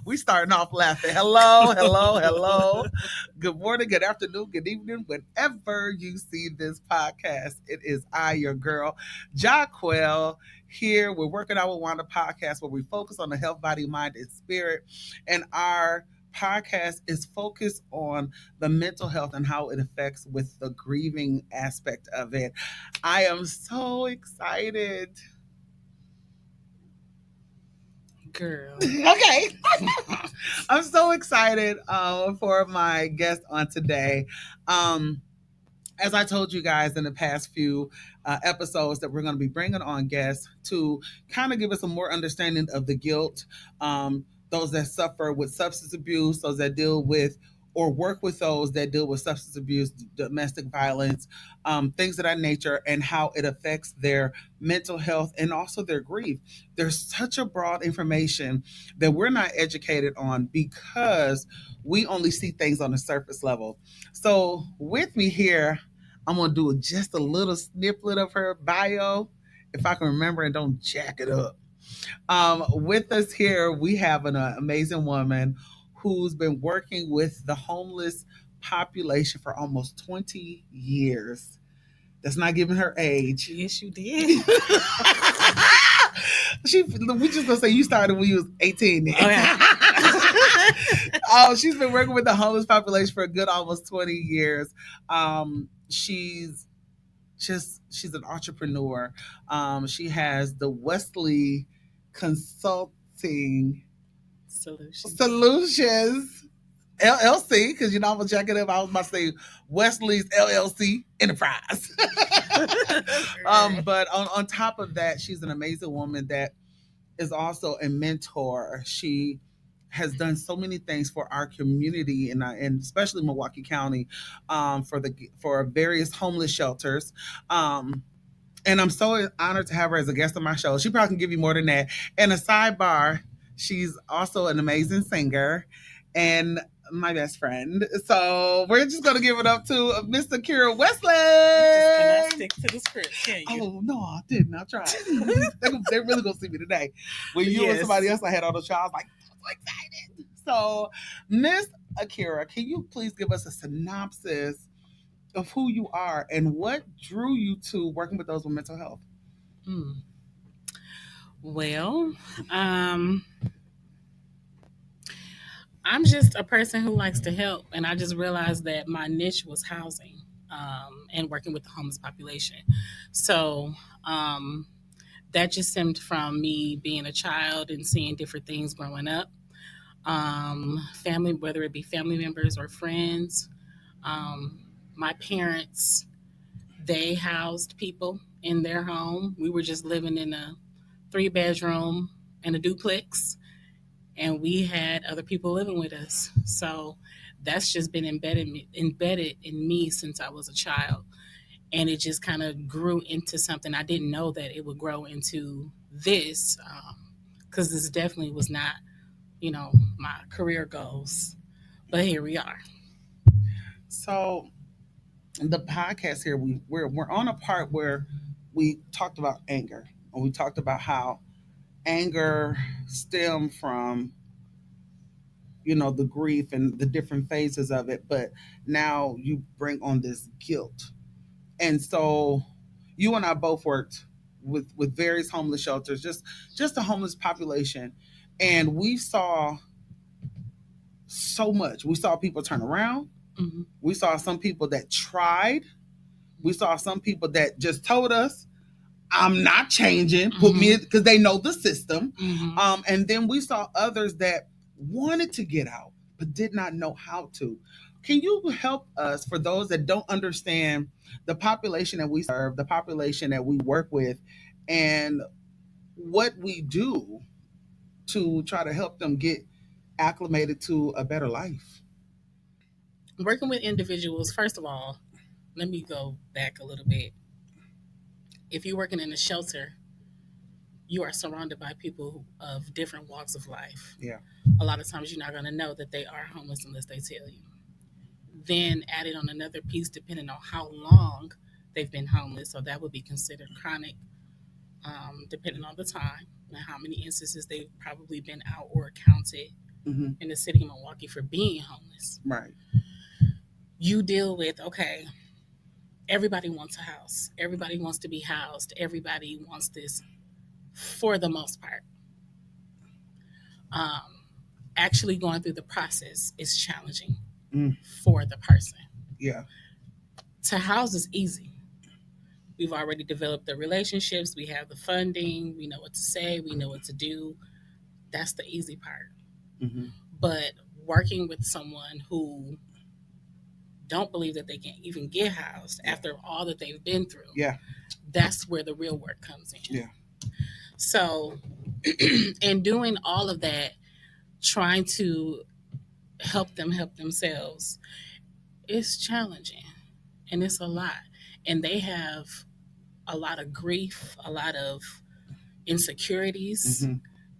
We starting off laughing. Hello, hello, hello. Good morning, good afternoon, good evening. Whenever you see this podcast, it is I, your girl, Jaquell, here. We're working out with Wanda podcast where we focus on the health, body, mind, and spirit. And our podcast is focused on the mental health and how it affects with the grieving aspect of it. I am so excited. Girl. Okay. I'm so excited for my guest on today. As I told you guys in the past few episodes that we're going to be bringing on guests to kind of give us a more understanding of the guilt, those that suffer with substance abuse, those that deal with or work with those that deal with substance abuse, domestic violence, things of that nature, and how it affects their mental health and also their grief. There's such a broad information that we're not educated on because we only see things on the surface level. So with me here, I'm going to do just a little snippet of her bio, if I can remember and don't jack it up. With us here, we have an amazing woman who's been working with the homeless population for almost 20 years. That's not giving her age. Yes, you did. We just gonna say you started when you was 18. Then. Okay. She's been working with the homeless population for a good almost 20 years. She's an entrepreneur. She has the Wesley Consulting Solutions LLC, because I'm gonna check it up. I was about to say Wesley's LLC Enterprise. But on top of that, she's an amazing woman that is also a mentor. She has done so many things for our community and especially Milwaukee County, for various homeless shelters. And I'm so honored to have her as a guest on my show. She probably can give you more than that. And a sidebar, she's also an amazing singer and my best friend. So we're just going to give it up to Miss Akira Wesley. You just cannot stick to the script, can you? Oh, no, I didn't. I tried. They're really going to see me today. When you and somebody else I had on the show, I was like, I'm so excited. So, Miss Akira, can you please give us a synopsis of who you are and what drew you to working with those with mental health? Well, I'm just a person who likes to help, and I just realized that my niche was housing and working with the homeless population. So that just stemmed from me being a child and seeing different things growing up. Family, whether it be family members or friends. My parents, they housed people in their home. We were just living in a 3-bedroom and a duplex, and we had other people living with us. So that's just been embedded in me since I was a child. And it just kind of grew into something. I didn't know that it would grow into this, because this definitely was not, my career goals. But here we are. So the podcast here, we're on a part where we talked about anger, and we talked about how anger stemmed from the grief and the different phases of it, but now you bring on this guilt. And so you and I both worked with various homeless shelters, just the homeless population, and we saw so much. We saw people turn around. Mm-hmm. We saw some people that tried. We saw some people that just told us, I'm not changing, put me, because they know the system. Mm-hmm. And then we saw others that wanted to get out, but did not know how to. Can you help us, for those that don't understand the population that we serve, the population that we work with, and what we do to try to help them get acclimated to a better life? Working with individuals, first of all, let me go back a little bit. If you're working in a shelter, you are surrounded by people of different walks of life. Yeah. A lot of times you're not going to know that they are homeless unless they tell you. Then added on another piece, depending on how long they've been homeless, so that would be considered chronic, depending on the time and how many instances they've probably been out or counted Mm-hmm. in the city of Milwaukee for being homeless. Right. You deal with, okay, everybody wants a house, everybody wants to be housed, everybody wants this for the most part. Um, Actually going through the process is challenging Mm. for the person. Yeah. To house is easy. We've already developed the relationships, we have the funding, we know what to say, we know what to do. That's the easy part. Mm-hmm. But working with someone who don't believe that they can even get housed after all that they've been through, Yeah. that's where the real work comes in. Yeah. So, in doing all of that, trying to help them help themselves, it's challenging and it's a lot. And they have a lot of grief, a lot of insecurities,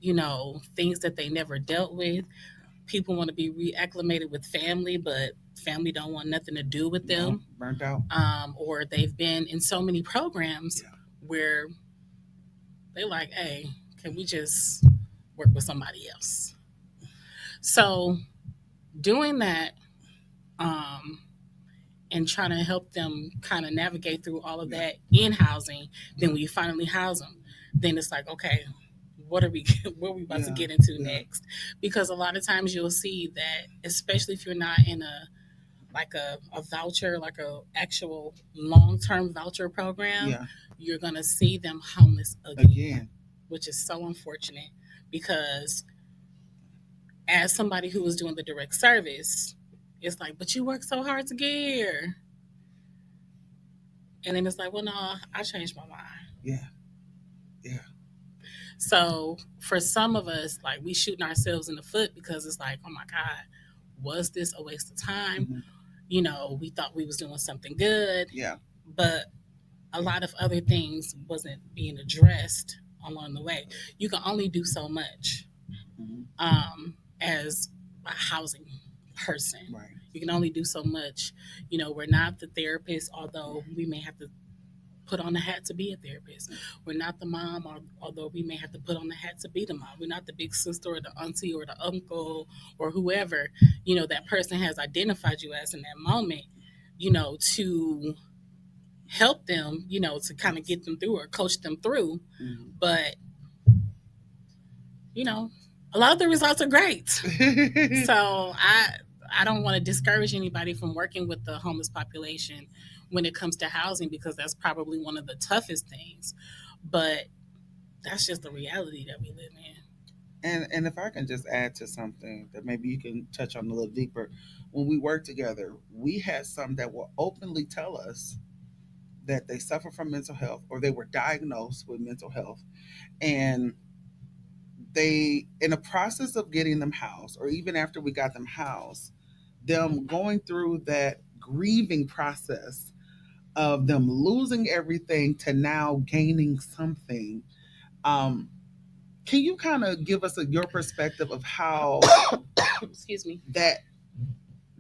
Mm-hmm. things that they never dealt with. People want to be reacclimated with family, but family don't want nothing to do with No, them. burnt out. Or they've been in so many programs Yeah. where they're like, hey, can we just work with somebody else? So doing that, um, and trying to help them kind of navigate through all of Yeah. that in housing, then when you finally house them, then it's like, okay, what are we what are we about to Yeah. get into Yeah. next? Because a lot of times you'll see that, especially if you're not in a voucher, like a actual long-term voucher program, Yeah. you're gonna see them homeless again, Again. which is so unfortunate because as somebody who was doing the direct service, it's like, but you worked so hard to get here. And then it's like, well, no, I changed my mind. Yeah. Yeah. So for some of us, like we shooting ourselves in the foot because it's like, oh my God, was this a waste of time? Mm-hmm. We thought we was doing something good, Yeah. but a lot of other things wasn't being addressed along the way. You can only do so much Mm-hmm. as a housing person. Right. You can only do so much. We're not the therapist, although we may have to put on the hat to be a therapist. We're not the mom, although we may have to put on the hat to be the mom. We're not the big sister or the auntie or the uncle or whoever, that person has identified you as in that moment, to help them, to kind of get them through or coach them through. Mm-hmm. But, a lot of the results are great. So I don't want to discourage anybody from working with the homeless population when it comes to housing because that's probably one of the toughest things. But that's just the reality that we live in. And if I can just add to something that maybe you can touch on a little deeper, when we work together, we had some that will openly tell us that they suffer from mental health or they were diagnosed with mental health, and they, in the process of getting them housed, or even after we got them housed, them going through that grieving process of them losing everything to now gaining something. Um, can you kind of give us your perspective of how Excuse me.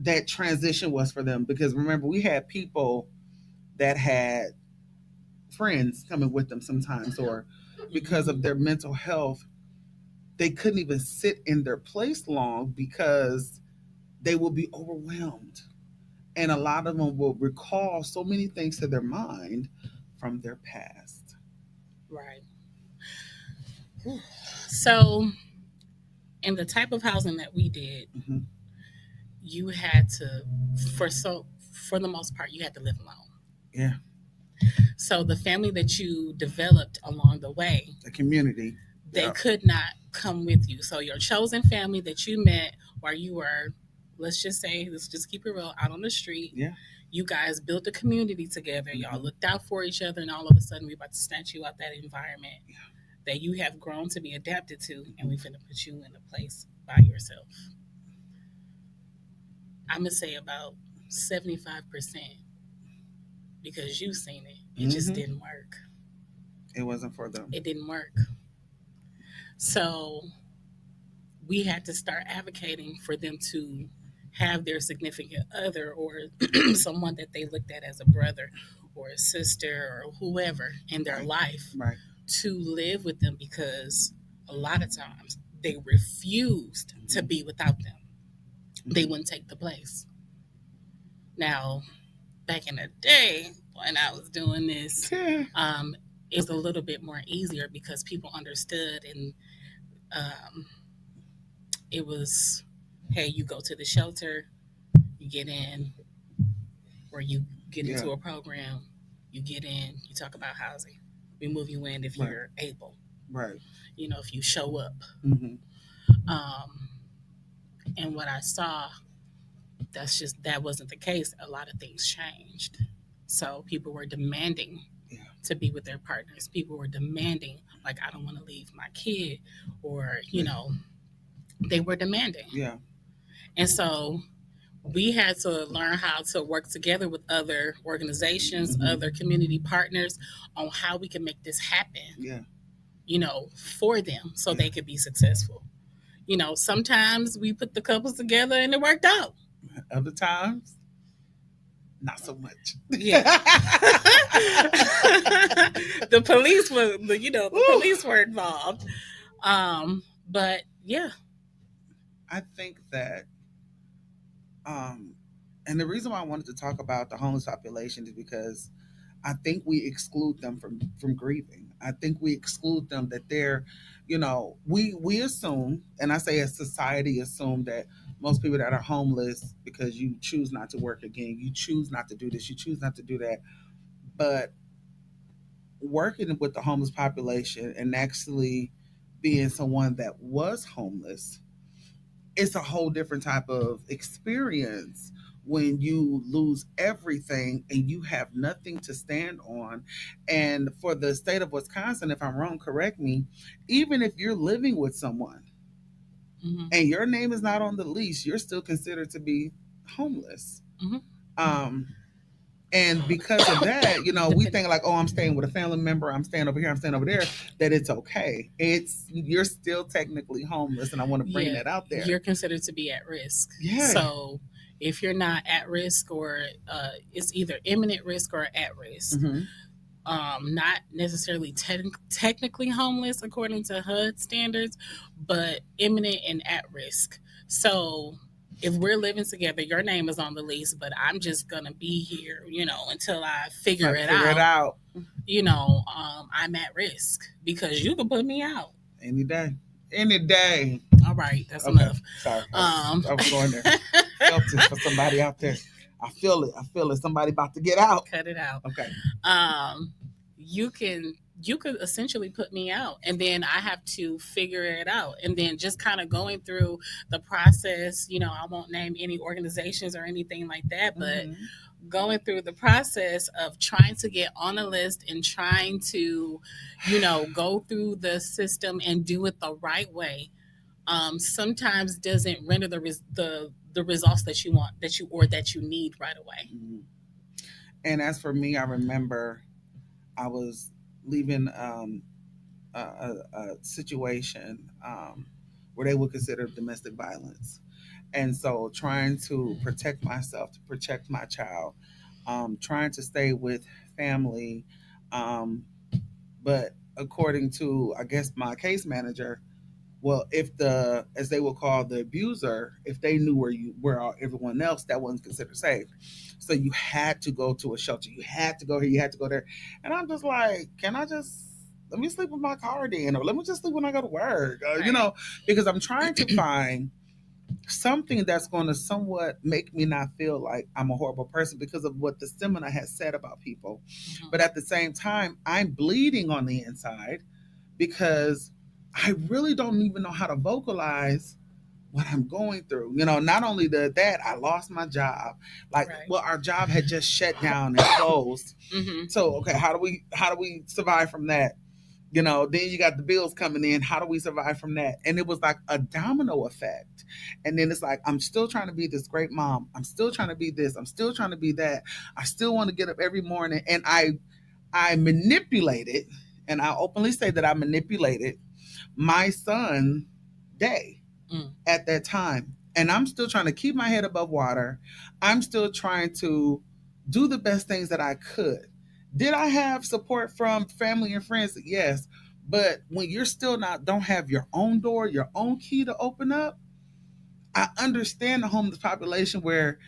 that transition was for them? Because remember, we had people that had friends coming with them sometimes, or because of their mental health, they couldn't even sit in their place long because they will be overwhelmed. And a lot of them will recall so many things to their mind from their past. Right. So, in the type of housing that we did, Mm-hmm. you had to, for the most part, you had to live alone. Yeah. So the family that you developed along the way, The community. they Yeah. could not come with you. So your chosen family that you met while you were let's just keep it real, out on the street. Yeah. You guys built a community together. Y'all Mm-hmm. looked out for each other, and all of a sudden, we about to snatch you out that environment that you have grown to be adapted to, and we finna put you in a place by yourself. I'm gonna say about 75% because you've seen it. It just Mm-hmm. didn't work. It wasn't for them. It didn't work. So we had to start advocating for them to have their significant other or someone that they looked at as a brother or a sister or whoever in their Right. life Right. to live with them, because a lot of times they refused to be without them. They wouldn't take the place. Now, back in the day when I was doing this, Yeah. it was a little bit more easier because people understood, and um, it was, hey, you go to the shelter, you get in, or you get Yeah. into a program, you get in, you talk about housing, we move you in if Right. you're able, Right. if you show up. Mm-hmm. Um, and what I saw, that wasn't the case. A lot of things changed. So people were demanding Yeah. to be with their partners. People were demanding, like, I don't want to leave my kid, or, they were demanding. Yeah. And so we had to learn how to work together with other organizations, Mm-hmm. other community partners on how we can make this happen, Yeah. for them so Yeah. they could be successful. Sometimes we put the couples together and it worked out. Other times, not so much. Yeah. the police were, the Woo. police were involved. But yeah. I think that, um, and the reason why I wanted to talk about the homeless population is because I think we exclude them from grieving. I think we exclude them that they're, we assume, and I say as society assume that most people that are homeless because you choose not to work again, you choose not to do this, you choose not to do that. But working with the homeless population and actually being someone that was homeless, it's a whole different type of experience when you lose everything and you have nothing to stand on. And for the state of Wisconsin, if I'm wrong, correct me, even if you're living with someone Mm-hmm. and your name is not on the lease, you're still considered to be homeless. Mm-hmm. Um, and because of that, we think like, oh, I'm staying with a family member, I'm staying over here, I'm staying over there, that it's okay. You're still technically homeless, and I want to bring Yeah, that out there. you're considered to be at risk. Yeah. So if you're not at risk, or it's either imminent risk or at risk, Mm-hmm. not necessarily technically homeless according to HUD standards, but imminent and at risk. So if we're living together, your name is on the lease, but I'm just gonna be here, until I figure it Figure it out. out I'm at risk because you can put me out. any day. Any day. All right, that's Okay. enough. Sorry. I was going there. Felt it for somebody out there. I feel it. I feel it. Somebody about to get out. Cut it out. Okay. Um, you could essentially put me out, and then I have to figure it out, and then just kind of going through the process. I won't name any organizations or anything like that, but going through the process of trying to get on a list and trying to, go through the system and do it the right way. Sometimes doesn't render the results that you want, that you need right away. Mm-hmm. And as for me, I remember I was leaving a situation where they would consider domestic violence. And so trying to protect myself, to protect my child, trying to stay with family. Um, but according to, I guess, my case manager, well, if as they will call the abuser, if they knew where everyone else, that wasn't considered safe. So you had to go to a shelter. You had to go here. You had to go there. And I'm just like, can I just let me sleep with my car in, or let me just sleep when I go to work? Because I'm trying to find something that's going to somewhat make me not feel like I'm a horrible person because of what the seminar has said about people. Mm-hmm. But at the same time, I'm bleeding on the inside because I really don't even know how to vocalize what I'm going through. Not only that, I lost my job. Like, Right. well, our job had just shut down and closed. Mm-hmm. So, okay, how do we survive from that? Then you got the bills coming in. How do we survive from that? And it was like a domino effect. And then it's like, I'm still trying to be this great mom. I'm still trying to be this. I'm still trying to be that. I still want to get up every morning. And I manipulated, and I openly say that I manipulated my son day at that time. And I'm still trying to keep my head above water. I'm still trying to do the best things that I could. Did I have support from family and friends? Yes. But when you're still not don't have your own door, your own key to open up, I understand the homeless population where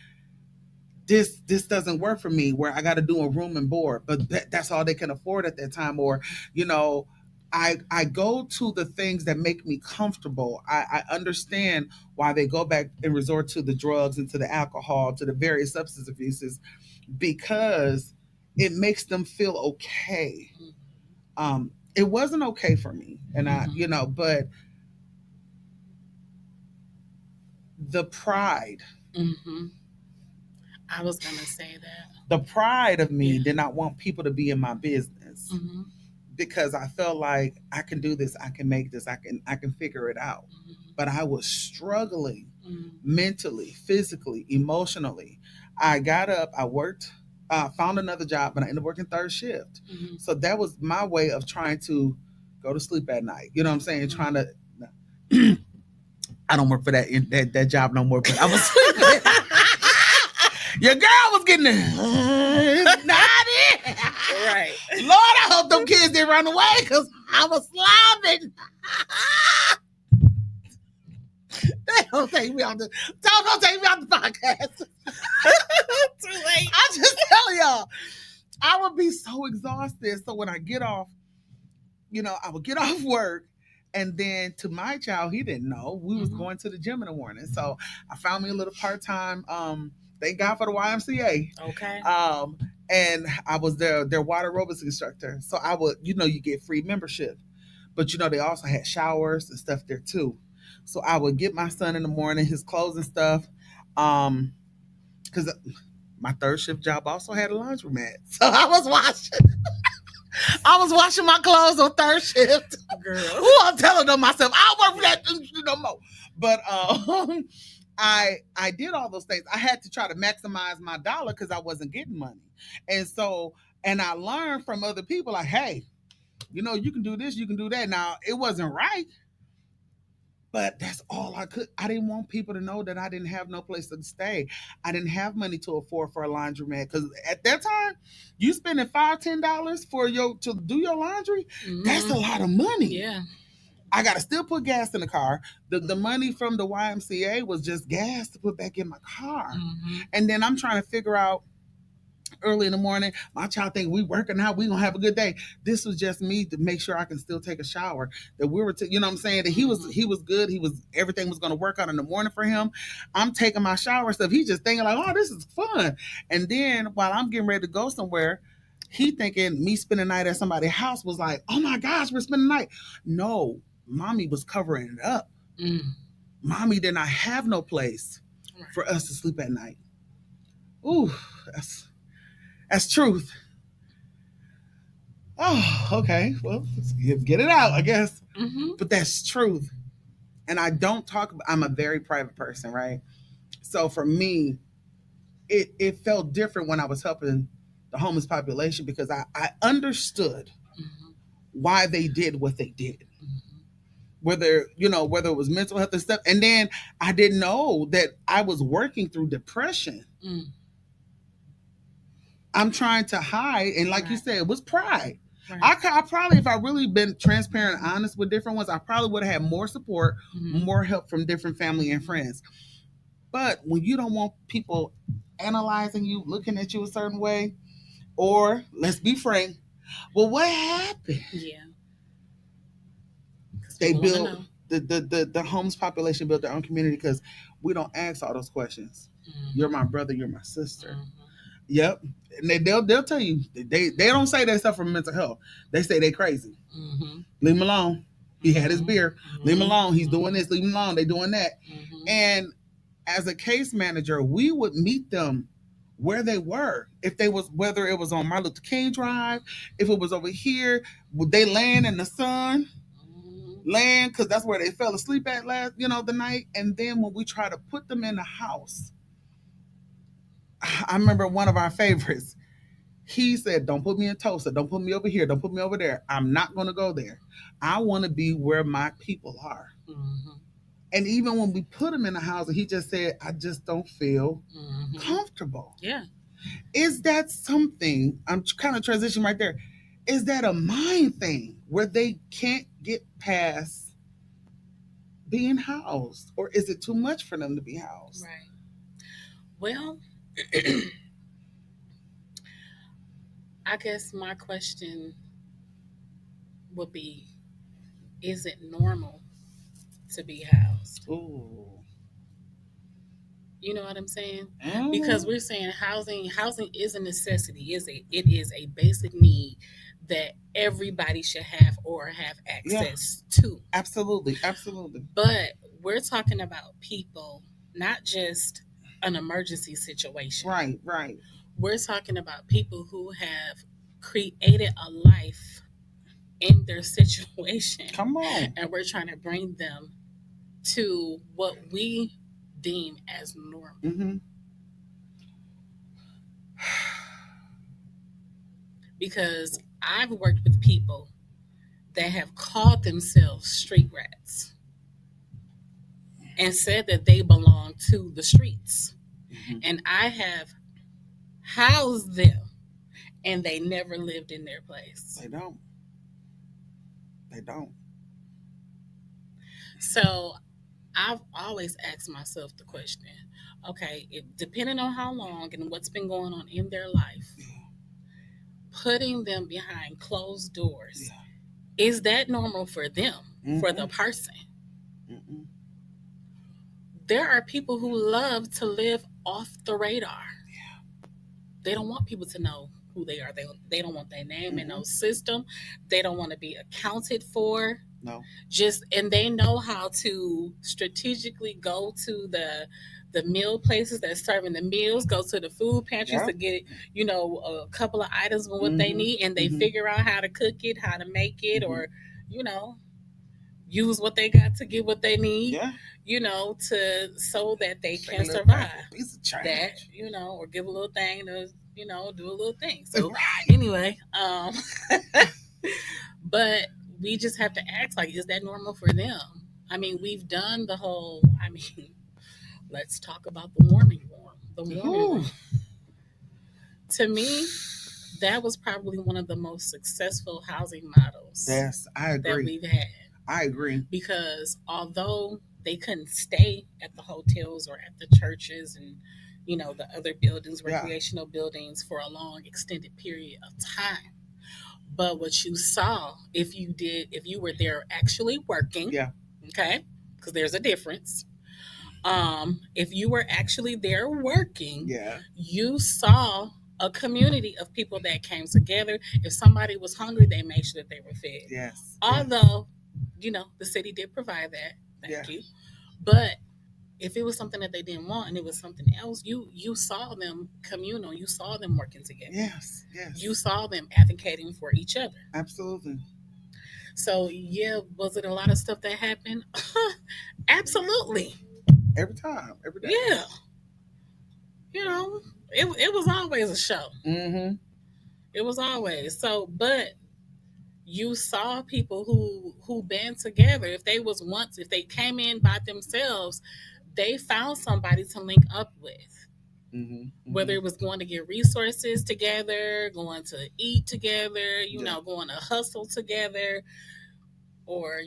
this doesn't work for me, where I got to do a room and board, but that's all they can afford at that time. Or you know I go to the things that make me comfortable. I understand why they go back and resort to the drugs and to the alcohol, to the various substance abuses, because it makes them feel okay. It wasn't okay for me, and but the pride, Mm-hmm. I was gonna say that. the pride of me Yeah. did not want people to be in my business, Mm-hmm. because I felt like I can do this, I can make this, I can figure it out. Mm-hmm. But I was struggling Mm-hmm. mentally, physically, emotionally. I got up, I worked, found another job, and I ended up working third shift. Mm-hmm. So that was my way of trying to go to sleep at night. You know what I'm saying? Mm-hmm. Trying to. I don't work for that job no more, but I was sleeping. Your girl was getting naughty. Right. Lord, I hope them kids didn't run away because I was slobbing. Don't take me on the don't take me on the podcast. Too late. I just tell y'all, I would be so exhausted. So when I get off, I would get off work, and then to my child, he didn't know we was going to the gym in the morning. So I found me a little part time. Thank God for the YMCA. Okay. And I was their water aerobics instructor. So I would, you get free membership, but they also had showers and stuff there too. So I would get my son in the morning, his clothes and stuff, because my third shift job also had a laundromat. So I was washing my clothes on third shift. Girl. Ooh, I'm telling them myself, I'll work for that no more. But I did all those things. I had to try to maximize my dollar because I wasn't getting money. And so, and I learned from other people like, hey, you can do this, you can do that. Now, it wasn't right, but that's all I could. I didn't want people to know that I didn't have no place to stay. I didn't have money to afford for a laundromat, because at that time, you spending $5-10 for to do your laundry. Mm-hmm. That's a lot of money. Yeah. I gotta still put gas in the car. The money from the YMCA was just gas to put back in my car. Mm-hmm. And then I'm trying to figure out early in the morning, my child think we working out, we gonna have a good day. This was just me to make sure I can still take a shower. That we were, you know what I'm saying? That he was good. Everything was gonna work out in the morning for him. I'm taking my shower stuff. He just thinking like, oh, this is fun. And then while I'm getting ready to go somewhere, he thinking me spending the night at somebody's house was like, oh my gosh, we're spending the night. No, mommy was covering it up. Mommy did not have no place for us to sleep at night. Ooh, that's truth. Oh, okay. Well, let's get it out, I guess. Mm-hmm. But that's truth. And I don't talk about, I'm a very private person, right? So for me, it felt different when I was helping the homeless population, because I understood why they did what they did. Whether it was mental health and stuff. And then I didn't know that I was working through depression. I'm trying to hide. And like you said, it was pride. Right. I probably, if I really been transparent and honest with different ones, I probably would have had more support, more help from different family and friends. But when you don't want people analyzing you, looking at you a certain way, or let's be frank, well, what happened? Yeah. They built the homeless population built their own community because we don't ask all those questions. You're my brother, you're my sister. Yep. And they'll tell you, they don't say that stuff for mental health. They say they crazy. Leave them alone. He had his beer. Leave him alone. He's doing Mm-hmm. this. Leave him alone. They doing that. Mm-hmm. And as a case manager, we would meet them where they were. If they was whether it was on Martin Luther King Drive, if it was over here, would they land in the sun? Land because that's where they fell asleep at last, the night. And then when we try to put them in the house, I remember one of our favorites. He said, "Don't put me in Tulsa. Don't put me over here. Don't put me over there. I'm not going to go there. I want to be where my people are." Mm-hmm. And even when we put him in the house, he just said, "I just don't feel comfortable." Yeah. Is that something? I'm kind of transitioning right there. Is that a mind thing where they can't get past being housed, or is it too much for them to be housed? Right. Well, I guess my question would be, is it normal to be housed? Ooh. You know what I'm saying? Mm-hmm. Because we're saying housing is a necessity. It is a basic need that everybody should have or have access to. Absolutely. Absolutely. But we're talking about people, not just an emergency situation. Right, right. We're talking about people who have created a life in their situation. Come on. And we're trying to bring them to what we deem as normal. Mm-hmm. Because I've worked with people that have called themselves street rats and said that they belong to the streets. Mm-hmm. And I have housed them and they never lived in their place. They don't. They don't. So I've always asked myself the question, okay, depending on how long and what's been going on in their life, putting them behind closed doors, is that normal for them, for the person? Mm-mm. There are people who love to live off the radar. Yeah. They don't want people to know who they are. They don't want their name in no system. They don't want to be accounted for. No. And they know how to strategically go to the meal places that's serving the meals, go to the food pantries to get, a couple of items of what they need, and they figure out how to cook it, how to make it, or, use what they got to get what they need, so that they can survive that, or give a little thing to, do a little thing. So anyway, but we just have to ask, like, is that normal for them? I mean, we've done the whole, let's talk about the warming room. To me, that was probably one of the most successful housing models. Yes, I agree. That we've had. I agree. Because although they couldn't stay at the hotels or at the churches and, the other buildings, recreational buildings for a long extended period of time, but what you saw, if you were there actually working, okay, because there's a difference. If you were actually there working, you saw a community of people that came together. If somebody was hungry, they made sure that they were fed. Yes. Although, the city did provide that. Thank you. But if it was something that they didn't want and it was something else, you saw them communal. You saw them working together. Yes, yes. You saw them advocating for each other. Absolutely. So, was it a lot of stuff that happened? Absolutely. Every time, every day. Yeah. It was always a show. Mm-hmm. It was always. So, but you saw people who band together. If they came in by themselves, they found somebody to link up with. Mm-hmm. Whether it was going to get resources together, going to eat together, going to hustle together, or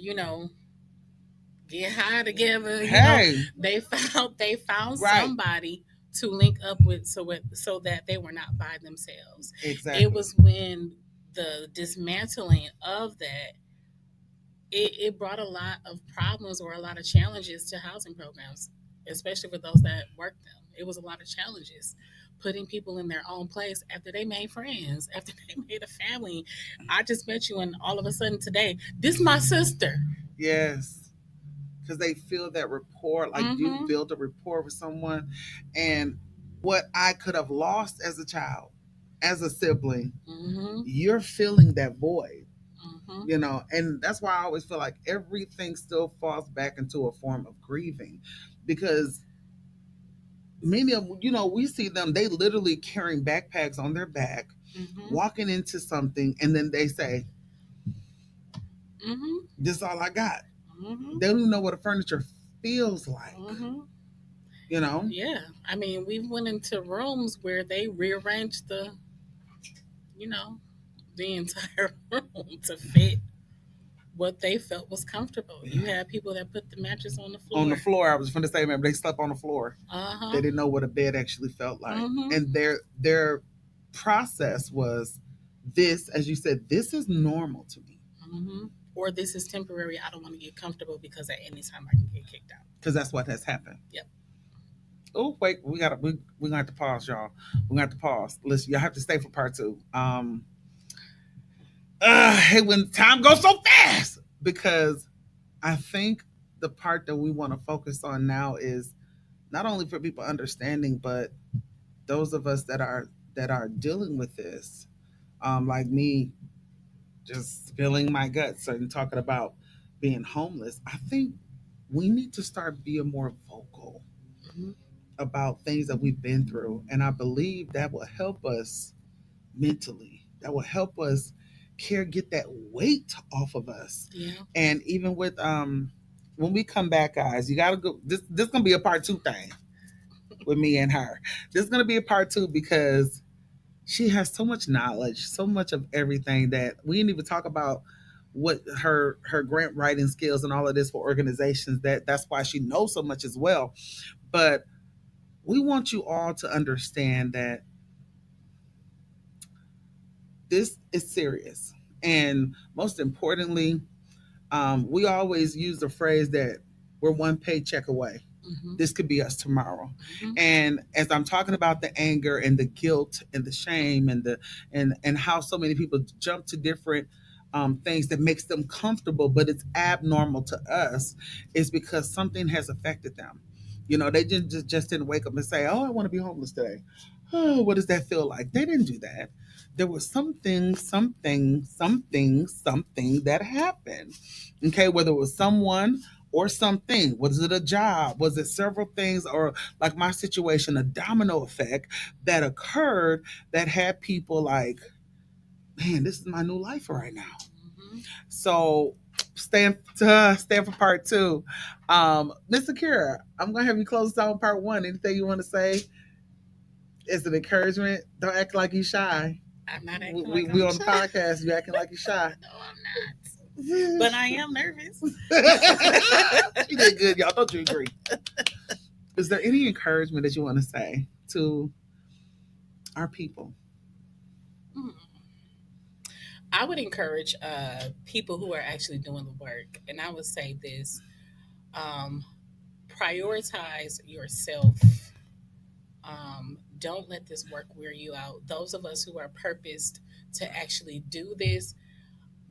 get high together. They found somebody to link up with, so that they were not by themselves. Exactly. It was when the dismantling of that, it brought a lot of problems or a lot of challenges to housing programs, especially for those that worked them. It was a lot of challenges putting people in their own place after they made friends, after they made a family. I just met you, and all of a sudden today, this is my sister. Yes, because they feel that rapport, like you Mm-hmm. build a rapport with someone, and what I could have lost as a child, as a sibling, Mm-hmm. you're feeling that void. Mm-hmm. And that's why I always feel like everything still falls back into a form of grieving, because many of we see them, they literally carrying backpacks on their back, Mm-hmm. walking into something, and then they say, Mm-hmm. this is all I got. Mm-hmm. They don't even know what a furniture feels like, Mm-hmm. you know Yeah. I mean, we went into rooms where they rearranged you know, the entire room to fit what they felt was comfortable. You had people that put the mattress on the on the floor. floor. I was going to say, man, they slept on the floor. Uh They huh. didn't know what a bed actually felt like, Mm-hmm. and their process was, this, as you said, this is normal to me, Mm-hmm. Or this is temporary. I don't want to get comfortable because at any time I can get kicked out. because that's what has happened. Yep. Oh wait, we're gonna have to pause, y'all. We're gonna have to pause. Listen, y'all have to stay for part two. Hey, when time goes so fast, because I think the part that we want to focus on now is not only for people understanding, but those of us that are dealing with this, like me, just spilling my guts and talking about being homeless. I think we need to start being more vocal Mm-hmm. about things that we've been through, and I believe that will help us mentally. That will help us get that weight off of us. Yeah. And even with when we come back, guys, you gotta go. This is gonna be a part two thing with me and her. This is gonna be a part two because she has so much knowledge, so much of everything that we didn't even talk about, what her grant writing skills and all of this for organizations. That's why she knows so much as well. But we want you all to understand that this is serious. And most importantly, we always use the phrase that we're one paycheck away. Mm-hmm. This could be us tomorrow. Mm-hmm. And as I'm talking about the anger and the guilt and the shame and how so many people jump to different things that makes them comfortable, but it's abnormal to us, is because something has affected them. They just didn't wake up and say, "Oh, I want to be homeless today." Oh, what does that feel like? They didn't do that. There was something that happened. Okay, whether it was someone or something. Was it a job? Was it several things? Or, like my situation, a domino effect that occurred that had people like, man, this is my new life right now. Mm-hmm. So stand for part two. Miss Akira, I'm gonna have you close us out on part one. Anything you want to say is an encouragement? Don't act like you shy. I'm not We, acting we, like we I'm on the shy. podcast. You acting like you shy. No, I'm not. But I am nervous. She did good, y'all. Don't you agree? Is there any encouragement that you want to say to our people? Hmm. I would encourage people who are actually doing the work, and I would say this: um, prioritize yourself. Don't let this work wear you out. Those of us who are purposed to actually do this,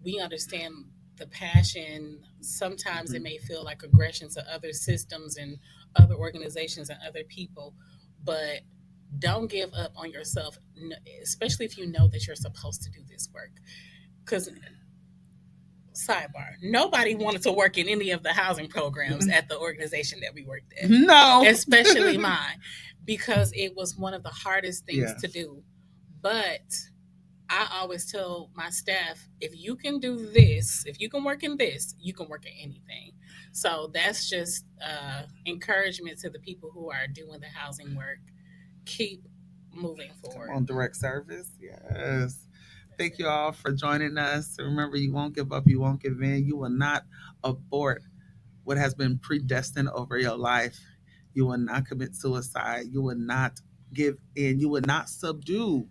we understand the passion. Sometimes it Mhm. may feel like aggression to other systems and other organizations and other people, but don't give up on yourself, especially if you know that you're supposed to do this work. Because, sidebar, nobody wanted to work in any of the housing programs at the organization that we worked at, No. especially mine, because it was one of the hardest things to Yes. do. But I always tell my staff, if you can do this, if you can work in this, you can work in anything. So that's just encouragement to the people who are doing the housing work. Keep moving Come forward. on, direct service. Yes. Thank you all for joining us. Remember, you won't give up. You won't give in. You will not abort what has been predestined over your life. You will not commit suicide. You will not give in. You will not subdue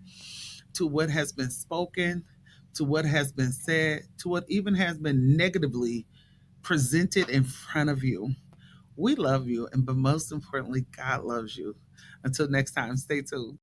to what has been spoken, to what has been said, to what even has been negatively presented in front of you. We love you, and but most importantly, God loves you. Until next time, stay tuned.